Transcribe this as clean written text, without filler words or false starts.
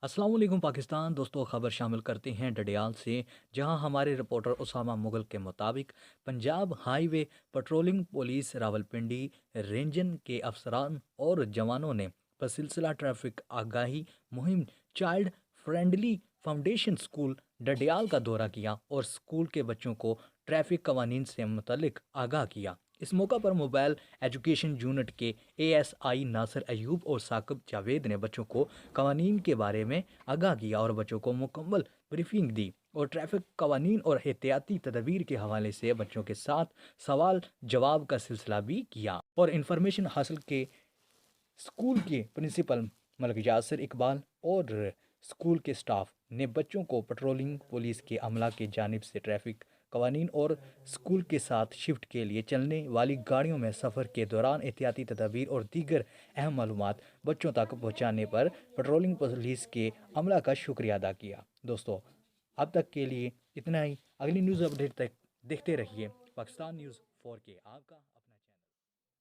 अस्सलाम वालेकुम पाकिस्तान। दोस्तों, खबर शामिल करते हैं डडियाल से, जहां हमारे रिपोर्टर उसामा मुगल के मुताबिक Punjab highway patrolling police Rawalpindi ranger के अफसरान और जवानों ने बसिलसिला ट्रैफिक आगाही मुहिम child friendly foundation school Dadiyal का दौरा किया और स्कूल के बच्चों को ट्रैफिक कवानीन से मुतलिक आगाह किया। इस मौका पर मोबाइल एजुकेशन यूनिट के एएसआई नासिर अयूब और साकिब जावेद ने बच्चों को कवानीन के बारे में आगाह किया और बच्चों को मुकम्मल ब्रीफिंग दी और ट्रैफिक कवानीन और एहतियाती तदबीर के हवाले से बच्चों के साथ सवाल जवाब का सिलसिला भी किया और इन्फॉर्मेशन हासिल के स्कूल के प्रिंसिपल मलिक यासिर इकबाल और स्कूल के स्टाफ ने बच्चों को पेट्रोलिंग पुलिस के अमला की जानिब से ट्रैफिक कवानीन और स्कूल के साथ शिफ्ट के लिए चलने वाली गाड़ियों में सफ़र के दौरान एहतियाती तदाबीर और दीगर अहम मालूमात बच्चों तक पहुँचाने पर पेट्रोलिंग पुलिस के अमला का शुक्रिया अदा किया। दोस्तों, अब तक के लिए इतना ही। अगली न्यूज़ अपडेट तक देखते रहिए पाकिस्तान न्यूज़ 4 के। आपका